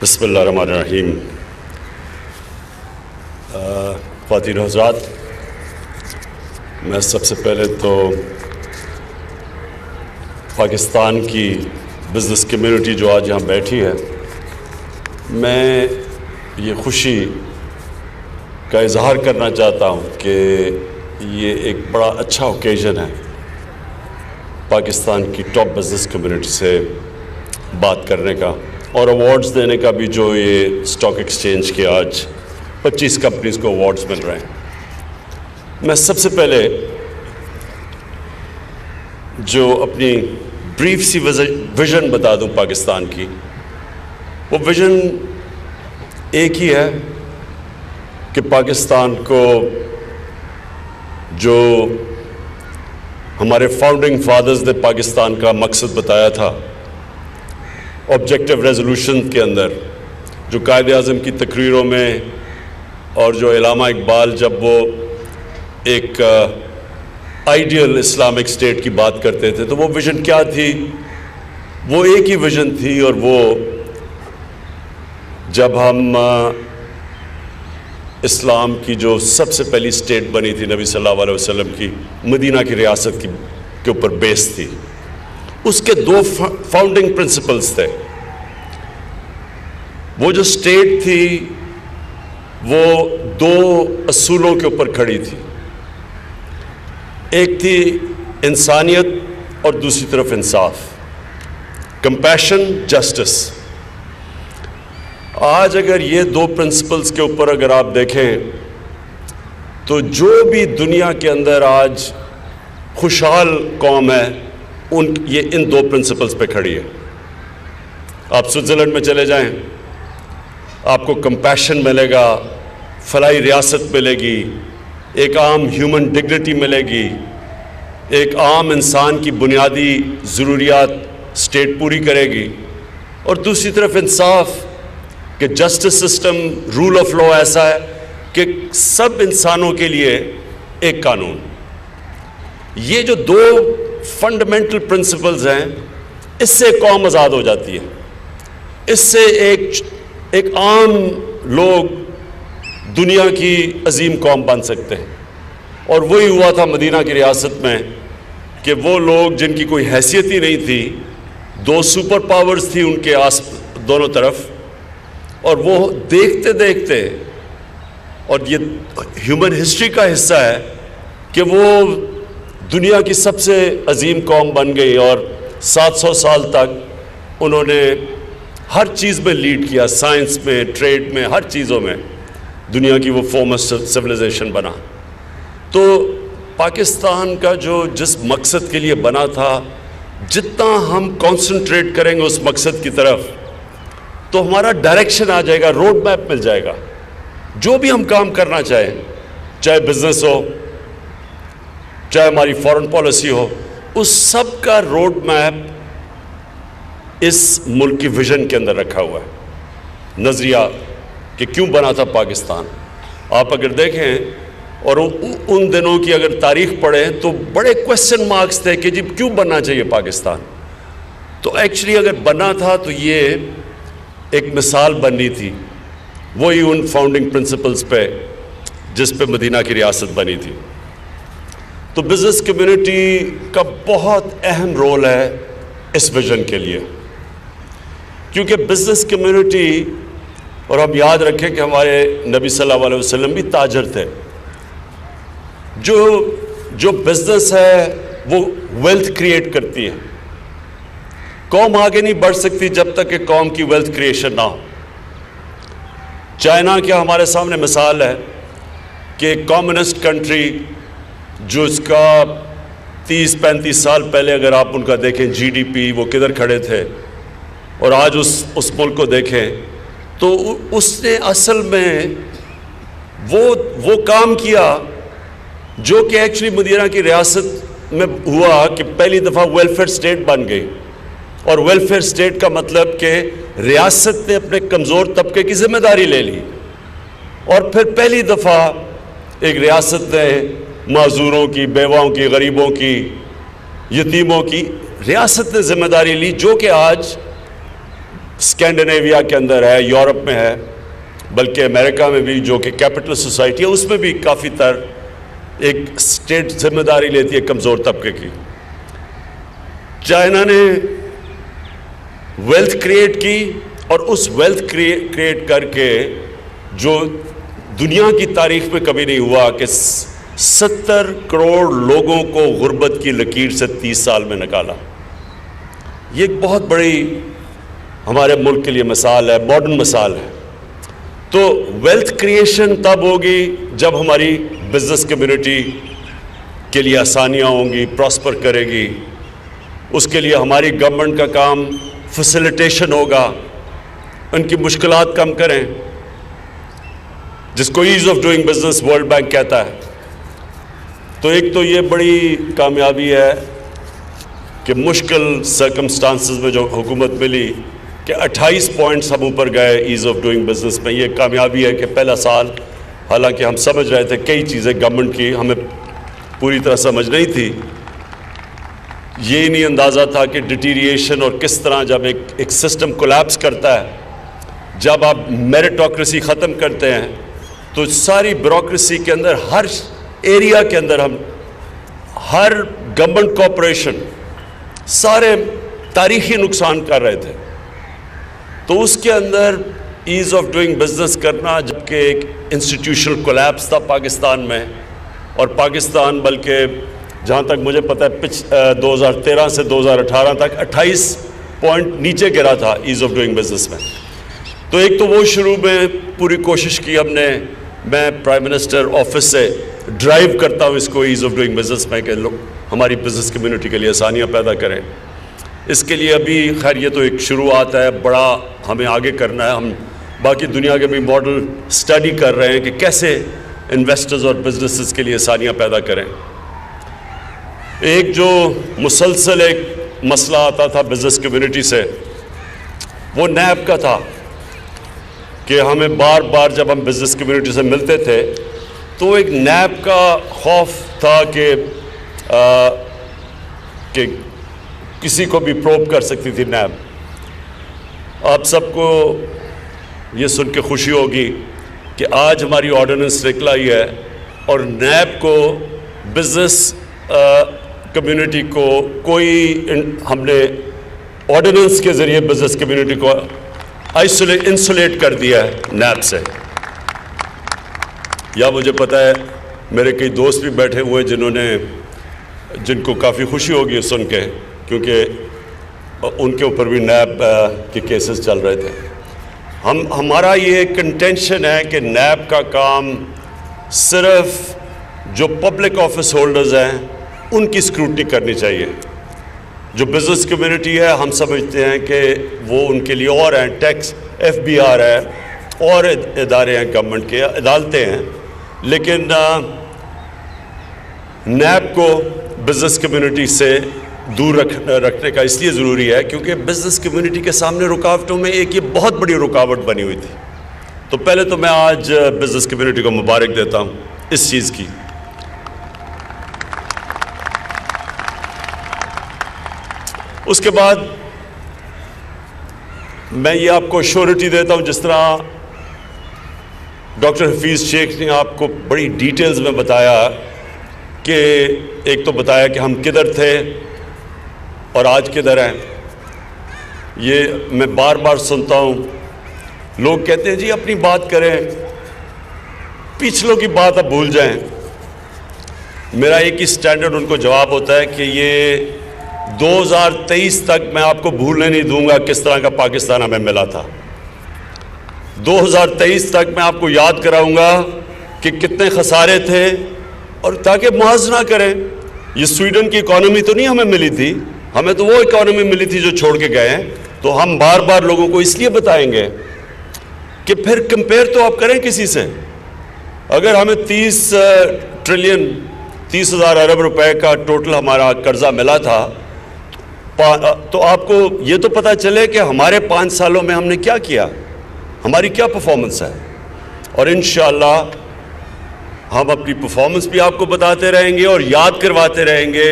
بسم اللہ الرحمن الرحیم. خواتین و حضرات، میں سب سے پہلے تو پاکستان کی بزنس کمیونٹی جو آج یہاں بیٹھی ہے، میں یہ خوشی کا اظہار کرنا چاہتا ہوں کہ یہ ایک بڑا اچھا اوکیزن ہے پاکستان کی ٹاپ بزنس کمیونٹی سے بات کرنے کا اور ایوارڈز دینے کا بھی. جو یہ اسٹاک ایکسچینج کے آج 25 کمپنیز کو ایوارڈز مل رہے ہیں. میں سب سے پہلے جو اپنی بریف سی ویژن بتا دوں پاکستان کی، وہ ویژن ایک ہی ہے کہ پاکستان کو جو ہمارے فاؤنڈنگ فادرز نے پاکستان کا مقصد بتایا تھا آبجیکٹیو ریزولوشن کے اندر، جو قائد اعظم کی تقریروں میں اور جو علامہ اقبال جب وہ ایک آئیڈیل اسلامک اسٹیٹ کی بات کرتے تھے، تو وہ ویژن کیا تھی؟ وہ ایک ہی ویژن تھی، اور وہ جب ہم اسلام کی جو سب سے پہلی اسٹیٹ بنی تھی نبی صلی اللہ علیہ وسلم کی، مدینہ کی ریاست کے اوپر بیس تھی. اس کے دو فاؤنڈنگ پرنسپلز تھے. وہ جو اسٹیٹ تھی وہ دو اصولوں کے اوپر کھڑی تھی. ایک تھی انسانیت اور دوسری طرف انصاف، کمپیشن، جسٹس. آج اگر یہ دو پرنسپلز کے اوپر اگر آپ دیکھیں تو جو بھی دنیا کے اندر آج خوشحال قوم ہے یہ ان دو پرنسپلز پہ کھڑی ہے. آپ سوئٹزرلینڈ میں چلے جائیں، آپ کو کمپیشن ملے گا، فلاحی ریاست ملے گی، ایک عام ہیومن ڈگنیٹی ملے گی، ایک عام انسان کی بنیادی ضروریات اسٹیٹ پوری کرے گی. اور دوسری طرف انصاف، کہ justice system, rule of law ایسا ہے کہ سب انسانوں کے لیے ایک قانون. یہ جو دو فنڈامنٹل پرنسپلز ہیں، اس سے قوم آزاد ہو جاتی ہے. اس سے ایک عام لوگ دنیا کی عظیم قوم بن سکتے ہیں. اور وہی ہوا تھا مدینہ کی ریاست میں کہ وہ لوگ جن کی کوئی حیثیت ہی نہیں تھی، دو سپر پاورز تھی ان کے دونوں طرف، اور وہ دیکھتے دیکھتے، اور یہ ہیومن ہسٹری کا حصہ ہے کہ وہ دنیا کی سب سے عظیم قوم بن گئی، اور 700 سال تک انہوں نے ہر چیز میں لیڈ کیا، سائنس میں، ٹریڈ میں، ہر چیزوں میں دنیا کی وہ فورمسٹ سویلائزیشن بنا. تو پاکستان کا جو جس مقصد کے لیے بنا تھا، جتنا ہم کانسنٹریٹ کریں گے اس مقصد کی طرف تو ہمارا ڈائریکشن آ جائے گا، روڈ میپ مل جائے گا. جو بھی ہم کام کرنا چاہیں، چاہے بزنس ہو، چاہے ہماری فارن پالیسی ہو، اس سب کا روڈ میپ اس ملک کی ویژن کے اندر رکھا ہوا ہے. نظریہ کہ کیوں بنا تھا پاکستان. آپ اگر دیکھیں اور ان دنوں کی اگر تاریخ پڑھیں تو بڑے کویسچن مارکس تھے کہ جی کیوں بننا چاہیے پاکستان. تو ایکچولی اگر بنا تھا تو یہ ایک مثال بننی تھی، وہی ان فاؤنڈنگ پرنسپلز پہ جس پہ مدینہ کی ریاست بنی تھی. تو بزنس کمیونٹی کا بہت اہم رول ہے اس ویژن کے لیے، کیونکہ بزنس کمیونٹی، اور ہم یاد رکھیں کہ ہمارے نبی صلی اللہ علیہ وسلم بھی تاجر تھے. جو بزنس ہے وہ ویلتھ کریٹ کرتی ہے. قوم آگے نہیں بڑھ سکتی جب تک کہ قوم کی ویلتھ کریشن نہ ہو. چائنا کیا ہمارے سامنے مثال ہے کہ کمیونسٹ کنٹری جو اس کا 30-35 سال پہلے اگر آپ ان کا دیکھیں جی ڈی پی، وہ کدھر کھڑے تھے، اور آج اس ملک کو دیکھیں تو اس نے اصل میں وہ کام کیا جو کہ ایکچولی مدینہ کی ریاست میں ہوا کہ پہلی دفعہ ویلفیئر اسٹیٹ بن گئی. اور ویلفیئر اسٹیٹ کا مطلب کہ ریاست نے اپنے کمزور طبقے کی ذمہ داری لے لی، اور پھر پہلی دفعہ ایک ریاست نے معذوروں کی، بیواؤں کی، غریبوں کی، یتیموں کی ریاست نے ذمہ داری لی، جو کہ آج اسکینڈینیویا کے اندر ہے، یورپ میں ہے، بلکہ امریکہ میں بھی جو کہ کیپٹل سوسائٹی ہے اس میں بھی کافی تر ایک اسٹیٹ ذمہ داری لیتی ہے کمزور طبقے کی۔ چائنا نے ویلتھ کریٹ کی اور اس ویلتھ کریٹ کر کے جو دنیا کی تاریخ میں کبھی نہیں ہوا کہ 70 کروڑ لوگوں کو غربت کی لکیر سے 30 سال میں نکالا۔ یہ ایک بہت بڑی ہمارے ملک کے لیے مثال ہے، ماڈرن مثال ہے۔ تو ویلتھ کریشن تب ہوگی جب ہماری بزنس کمیونٹی کے لیے آسانیاں ہوں گی، پراسپر کرے گی۔ اس کے لیے ہماری گورنمنٹ کا کام فیسیلیٹیشن ہوگا، ان کی مشکلات کم کریں، جس کو as of doing business world bank کہتا ہے۔ تو ایک تو یہ بڑی کامیابی ہے کہ مشکل سرکمسٹانسز میں جو حکومت ملی کہ 28 پوائنٹس ہم اوپر گئے ایز آف ڈوئنگ بزنس میں۔ یہ کامیابی ہے کہ پہلا سال حالانکہ ہم سمجھ رہے تھے کئی چیزیں گورنمنٹ کی ہمیں پوری طرح سمجھ نہیں تھی، یہ نہیں اندازہ تھا کہ ڈیٹیریشن اور کس طرح جب ایک سسٹم کولیپس کرتا ہے، جب آپ میرٹوکریسی ختم کرتے ہیں تو ساری بیوروکریسی کے اندر ہر ایریا کے اندر ہم ہر گورنمنٹ کارپوریشن سارے تاریخی نقصان کر رہے تھے۔ تو اس کے اندر ایز آف ڈوئنگ بزنس کرنا، جبکہ ایک انسٹیٹیوشنل کولیپس تھا پاکستان میں، اور پاکستان بلکہ جہاں تک مجھے پتہ ہے 2013 سے 2018 تک 28 پوائنٹ نیچے گرا تھا ایز آف ڈوئنگ بزنس میں۔ تو ایک تو وہ شروع میں پوری کوشش کی ہم نے، میں پرائم منسٹر آفس سے ڈرائیو کرتا ہوں اس کو ایز آف ڈوئنگ بزنس میں کہ لوگ ہماری بزنس کمیونٹی کے لیے آسانیاں پیدا کریں۔ اس کے لیے ابھی خیر یہ تو ایک شروعات ہے، بڑا ہمیں آگے کرنا ہے۔ ہم باقی دنیا کے بھی ماڈل اسٹڈی کر رہے ہیں کہ کیسے انویسٹرز اور بزنسز کے لیے آسانیاں پیدا کریں۔ ایک جو مسلسل ایک مسئلہ آتا تھا بزنس کمیونٹی سے وہ نیب کا تھا کہ ہمیں بار بار جب ہم بزنس کمیونٹی سے ملتے تھے تو ایک نیب کا خوف تھا کہ کسی کو بھی پروب کر سکتی تھی نیب۔ آپ سب کو یہ سن کے خوشی ہوگی کہ آج ہماری آرڈیننس نکل آئی ہے اور نیب کو بزنس کمیونٹی کو ہم نے آرڈیننس کے ذریعے بزنس کمیونٹی کو انسولیٹ کر دیا ہے نیب سے۔ یا مجھے پتہ ہے میرے کئی دوست بھی بیٹھے ہوئے جن کو کافی خوشی ہوگی سن کے، کیونکہ ان کے اوپر بھی نیب کے کیسز چل رہے تھے۔ ہمارا یہ کنٹینشن ہے کہ نیب کا کام صرف جو پبلک آفس ہولڈرز ہیں ان کی اسکروٹنی کرنی چاہیے۔ جو بزنس کمیونٹی ہے ہم سمجھتے ہیں کہ وہ ان کے لیے اور ہیں، ٹیکس FBR ہے اور ادارے ہیں گورنمنٹ کے، عدالتیں ہیں، لیکن نیب کو بزنس کمیونٹی سے دور رکھنے کا اس لیے ضروری ہے کیونکہ بزنس کمیونٹی کے سامنے رکاوٹوں میں ایک یہ بہت بڑی رکاوٹ بنی ہوئی تھی۔ تو پہلے تو میں آج بزنس کمیونٹی کو مبارک دیتا ہوں اس چیز کی۔ اس کے بعد میں یہ آپ کو شیورٹی دیتا ہوں، جس طرح ڈاکٹر حفیظ شیخ نے آپ کو بڑی ڈیٹیلز میں بتایا کہ ایک تو بتایا کہ ہم کدھر تھے اور آج کدھر ہیں۔ یہ میں بار بار سنتا ہوں، لوگ کہتے ہیں جی اپنی بات کریں، پچھلوں کی بات اب بھول جائیں۔ میرا ایک ہی سٹینڈرڈ ان کو جواب ہوتا ہے کہ یہ 2023 تک میں آپ کو بھولنے نہیں دوں گا کس طرح کا پاکستان ہمیں ملا تھا۔ 2023 تک میں آپ کو یاد کراؤں گا کہ کتنے خسارے تھے، اور تاکہ موازنہ کریں۔ یہ سویڈن کی اکانومی تو نہیں ہمیں ملی تھی، ہمیں تو وہ اکانومی ملی تھی جو چھوڑ کے گئے ہیں۔ تو ہم بار بار لوگوں کو اس لیے بتائیں گے کہ پھر کمپیئر تو آپ کریں کسی سے۔ اگر ہمیں 30 ٹریلین 30,000 ارب روپے کا ٹوٹل ہمارا قرضہ ملا تھا، تو آپ کو یہ تو پتہ چلے کہ ہمارے 5 سالوں میں ہم نے کیا کیا، ہماری کیا پرفارمنس ہے۔ اور انشاءاللہ ہم اپنی پرفارمنس بھی آپ کو بتاتے رہیں گے اور یاد کرواتے رہیں گے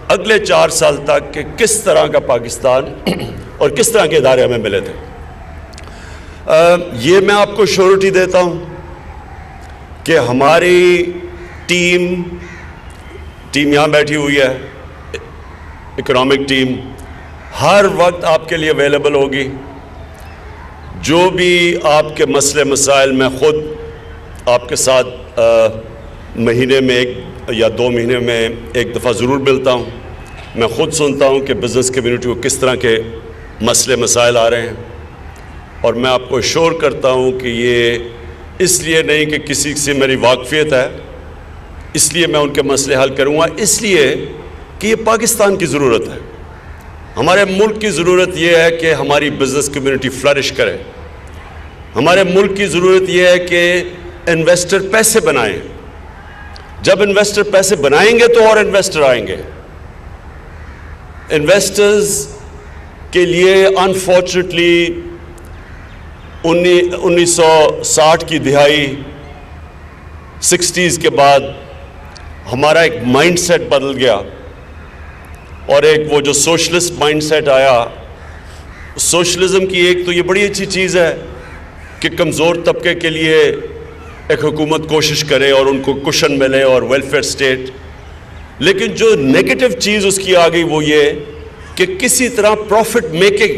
اگلے 4 سال تک کہ کس طرح کا پاکستان اور کس طرح کے ادارے ہمیں ملے تھے. یہ میں آپ کو شیورٹی دیتا ہوں کہ ہماری ٹیم یہاں بیٹھی ہوئی ہے، اکنامک ٹیم ہر وقت آپ کے لیے اویلیبل ہوگی. جو بھی آپ کے مسئلے مسائل میں خود آپ کے ساتھ مہینے میں 1 یا 2 مہینے میں ایک دفعہ ضرور ملتا ہوں. میں خود سنتا ہوں کہ بزنس کمیونٹی کو کس طرح کے مسئلے مسائل آ رہے ہیں، اور میں آپ کو ایشور کرتا ہوں کہ یہ اس لیے نہیں کہ کسی سے میری واقفیت ہے اس لیے میں ان کے مسئلے حل کروں گا، اس لیے کہ یہ پاکستان کی ضرورت ہے. ہمارے ملک کی ضرورت یہ ہے کہ ہماری بزنس کمیونٹی فلرش کرے. ہمارے ملک کی ضرورت یہ ہے کہ انویسٹر پیسے بنائیں. جب انویسٹر پیسے بنائیں گے تو اور انویسٹر آئیں گے. انویسٹرز کے لیے انفارچونیٹلی 1960 کی دہائی 60s کے بعد ہمارا ایک مائنڈ سیٹ بدل گیا، اور ایک وہ جو سوشلسٹ مائنڈ سیٹ آیا. سوشلزم کی ایک تو یہ بڑی اچھی چیز ہے کہ کمزور طبقے کے لیے ایک حکومت کوشش کرے اور ان کو کشن ملے اور ویلفیئر اسٹیٹ، لیکن جو نیگیٹو چیز اس کی آ گئی وہ یہ کہ کسی طرح پروفٹ میکنگ،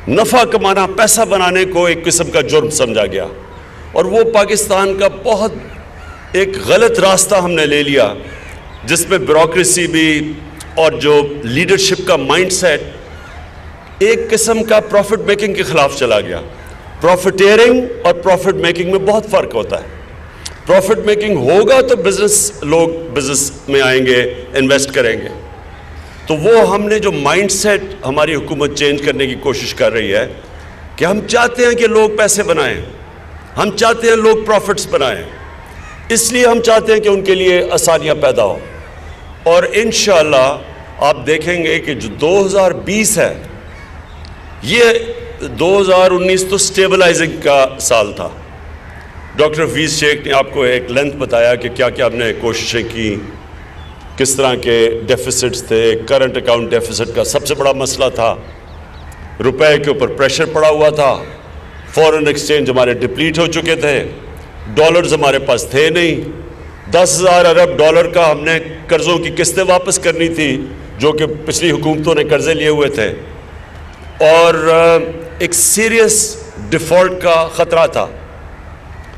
نفع کمانا، پیسہ بنانے کو ایک قسم کا جرم سمجھا گیا، اور وہ پاکستان کا بہت ایک غلط راستہ ہم نے لے لیا جس میں بیوروکریسی بھی اور جو لیڈرشپ کا مائنڈ سیٹ ایک قسم کا پروفٹ میکنگ کے خلاف چلا گیا. پروفیٹیرنگ اور پروفٹ میکنگ میں بہت فرق ہوتا ہے. پروفٹ میکنگ ہوگا تو لوگ بزنس میں آئیں گے، انویسٹ کریں گے. تو وہ ہم نے جو مائنڈ سیٹ ہماری حکومت چینج کرنے کی کوشش کر رہی ہے کہ ہم چاہتے ہیں کہ لوگ پیسے بنائیں، ہم چاہتے ہیں لوگ پروفٹس بنائیں، اس لیے ہم چاہتے ہیں کہ ان کے لیے آسانیاں پیدا ہو. اور انشاءاللہ آپ دیکھیں گے کہ جو 2020 ہے، یہ 2019 تو سٹیبلائزنگ کا سال تھا. ڈاکٹر حفیظ شیخ نے آپ کو ایک لینتھ بتایا کہ کیا کیا ہم نے کوششیں کی، کس طرح کے ڈیفیسٹس تھے. کرنٹ اکاؤنٹ ڈیفیسٹ کا سب سے بڑا مسئلہ تھا، روپے کے اوپر پریشر پڑا ہوا تھا، فورن ایکسچینج ہمارے ڈپلیٹ ہو چکے تھے، ڈالرز ہمارے پاس تھے نہیں. 10,000 ارب ڈالر کا ہم نے قرضوں کی قسطیں واپس کرنی تھی جو کہ پچھلی حکومتوں نے قرضے لیے ہوئے تھے، اور ایک سیریس ڈیفالٹ کا خطرہ تھا.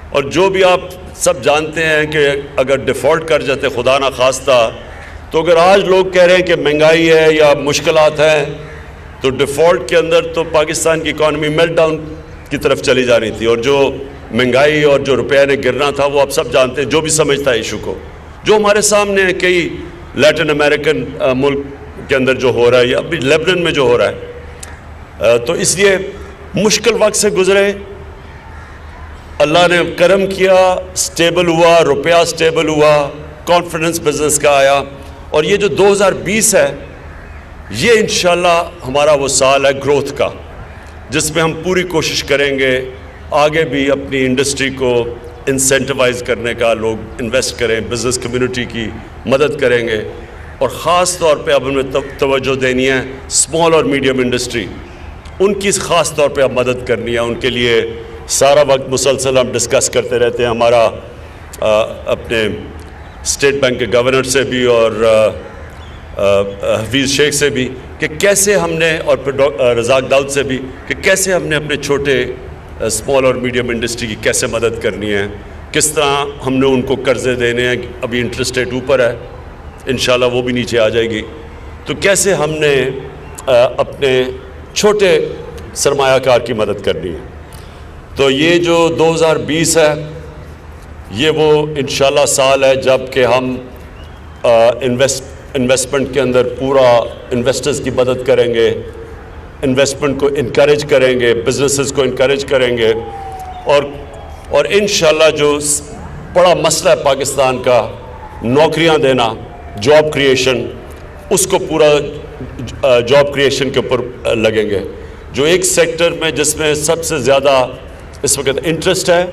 اور جو بھی آپ سب جانتے ہیں کہ اگر ڈیفالٹ کر جاتے خدا نہ خواستہ، تو اگر آج لوگ کہہ رہے ہیں کہ مہنگائی ہے یا مشکلات ہیں، تو ڈیفالٹ کے اندر تو پاکستان کی اکانومی میلٹ ڈاؤن کی طرف چلی جا رہی تھی. اور جو مہنگائی اور جو روپیہ نے گرنا تھا وہ آپ سب جانتے ہیں، جو بھی سمجھتا ہے ایشو کو، جو ہمارے سامنے ہے کئی لیٹن امریکن ملک کے اندر جو ہو رہا ہے یا ابھی لیبنن میں جو ہو رہا ہے. تو اس لیے مشکل وقت سے گزرے، اللہ نے کرم کیا، سٹیبل ہوا، روپیہ سٹیبل ہوا، کانفیڈنس بزنس کا آیا. اور یہ جو 2020 ہے یہ انشاءاللہ ہمارا وہ سال ہے گروتھ کا، جس میں ہم پوری کوشش کریں گے آگے بھی اپنی انڈسٹری کو انسینٹیوائز کرنے کا، لوگ انویسٹ کریں، بزنس کمیونٹی کی مدد کریں گے. اور خاص طور پہ اب ہمیں توجہ دینی ہے اسمال اور میڈیم انڈسٹری، ان کی خاص طور پہ اب مدد کرنی ہے. ان کے لیے سارا وقت مسلسل ہم ڈسکس کرتے رہتے ہیں، ہمارا اپنے اسٹیٹ بینک کے گورنر سے بھی اور حفیظ شیخ سے بھی کہ کیسے ہم نے، اور پھر رزاق داؤد سے بھی کہ کیسے ہم نے اپنے چھوٹے اسمال اور میڈیم انڈسٹری کی کیسے مدد کرنی ہے، کس طرح ہم نے ان کو قرضے دینے ہیں. ابھی انٹرسٹ ریٹ اوپر ہے، انشاءاللہ وہ بھی نیچے آ جائے گی. تو کیسے ہم نے اپنے چھوٹے سرمایہ کار کی مدد کرنی ہے. تو یہ جو 2020 ہے یہ وہ انشاءاللہ سال ہے جب کہ ہم انویسٹمنٹ کے اندر پورا انویسٹرز کی مدد کریں گے، انویسٹمنٹ کو انکریج کریں گے، بزنسز کو انکریج کریں گے. اور انشاءاللہ جو بڑا مسئلہ ہے پاکستان کا، نوکریاں دینا، جاب کریشن، اس کو پورا جاب کریشن کے اوپر لگیں گے. جو ایک سیکٹر میں جس میں سب سے زیادہ اس وقت انٹرسٹ ہے،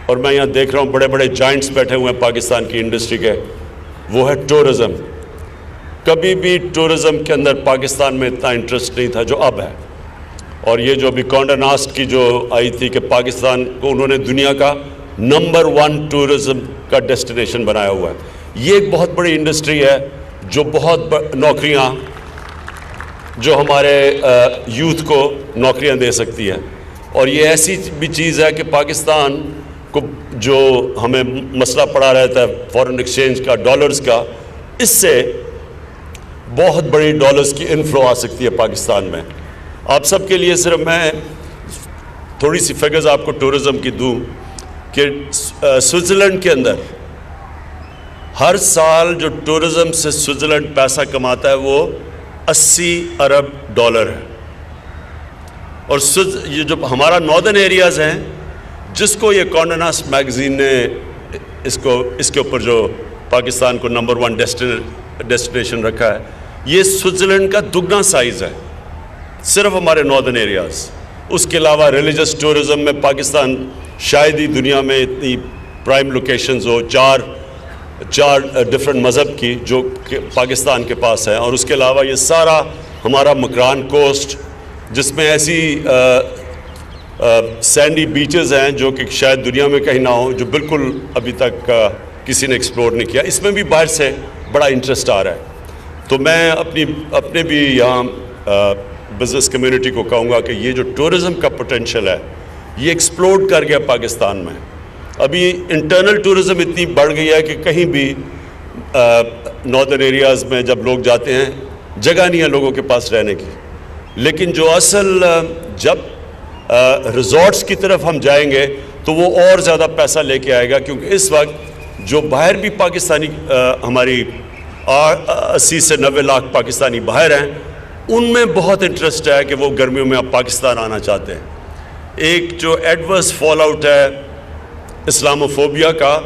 اور میں یہاں دیکھ رہا ہوں بڑے بڑے جائنٹس بیٹھے ہوئے ہیں پاکستان کی انڈسٹری کے، وہ ہے ٹورزم. کبھی بھی ٹورزم کے اندر پاکستان میں اتنا انٹرسٹ نہیں تھا جو اب ہے. اور یہ جو ابھی کانڈا ناسٹ کی جو آئی تھی کہ پاکستان کو انہوں نے دنیا کا نمبر 1 ٹورزم کا ڈیسٹینیشن بنایا ہوا ہے. یہ ایک بہت بڑی انڈسٹری ہے جو بہت نوکریاں جو ہمارے یوتھ کو نوکریاں دے سکتی ہے. اور یہ ایسی بھی چیز ہے کہ پاکستان کو جو ہمیں مسئلہ پڑا رہتا ہے فارن ایکسچینج کا، ڈالرز کا، اس سے بہت بڑی ڈالرز کی انفلو آ سکتی ہے پاکستان میں. آپ سب کے لیے صرف میں تھوڑی سی فگرز آپ کو ٹورزم کی دوں کہ سوئٹزرلینڈ کے اندر ہر سال جو ٹورزم سے سوئٹزرلینڈ پیسہ کماتا ہے وہ 80 ارب ڈالر ہے. اور یہ جو ہمارا ناردرن ایریاز ہیں جس کو یہ کانڈا ناسٹ میگزین نے اس کے اوپر جو پاکستان کو نمبر 1 ڈیسٹینیشن رکھا ہے، یہ سوئٹزرلینڈ کا دگنا سائز ہے صرف ہمارے ناردرن ایریاز. اس کے علاوہ ریلیجس ٹورزم میں پاکستان شاید ہی دنیا میں اتنی پرائم لوکیشنز ہو، چار ڈفرنٹ مذہب کی جو کہ پاکستان کے پاس ہیں. اور اس کے علاوہ یہ سارا ہمارا مکران کوسٹ جس میں ایسی سینڈی بیچز ہیں جو کہ شاید دنیا میں کہیں نہ ہوں، جو بالکل ابھی تک کسی نے ایکسپلور نہیں کیا، اس میں بھی باہر سے بڑا انٹرسٹ آ رہا ہے. تو میں اپنے بھی یہاں بزنس کمیونٹی کو کہوں گا کہ یہ جو ٹورزم کا پوٹینشیل ہے یہ ایکسپلوڈ کر گیا پاکستان میں. ابھی انٹرنل ٹورزم اتنی بڑھ گئی ہے کہ کہیں بھی ناردرن ایریاز میں جب لوگ جاتے ہیں جگہ نہیں ہے لوگوں کے پاس رہنے کی. لیکن جو اصل جب ریزورٹس کی طرف ہم جائیں گے تو وہ اور زیادہ پیسہ لے کے آئے گا، کیونکہ اس وقت جو باہر بھی پاکستانی ہماری 80 سے 90 لاکھ پاکستانی باہر ہیں، ان میں بہت انٹرسٹ ہے کہ وہ گرمیوں میں اب پاکستان آنا چاہتے ہیں. ایک جو ایڈورس فال آؤٹ ہے اسلاموفوبیا کا،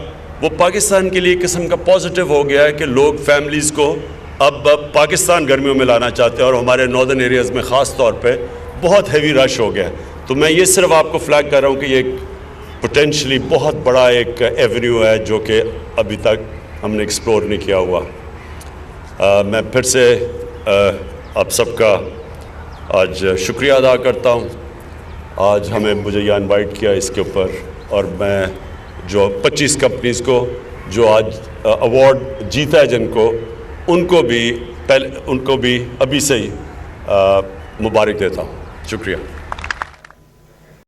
وہ پاکستان کے لیے ایک قسم کا پازیٹیو ہو گیا ہے کہ لوگ فیملیز کو اب پاکستان گرمیوں میں لانا چاہتے ہیں، اور ہمارے ناردرن ایریاز میں خاص طور پہ بہت ہیوی رش ہو گیا. تو میں یہ صرف آپ کو فلیگ کر رہا ہوں کہ یہ ایک پوٹینشلی بہت بڑا ایک ایونیو ہے جو کہ ابھی تک ہم نے ایکسپلور نہیں کیا ہوا. میں پھر سے آپ سب کا آج شکریہ ادا کرتا ہوں. آج مجھے یہ انوائٹ کیا اس کے اوپر، اور میں جو 25 کمپنیز کو جو آج ایوارڈ جیتا ہے جن کو، ان کو بھی ابھی سے ہی مبارک دیتا ہوں. شکریہ.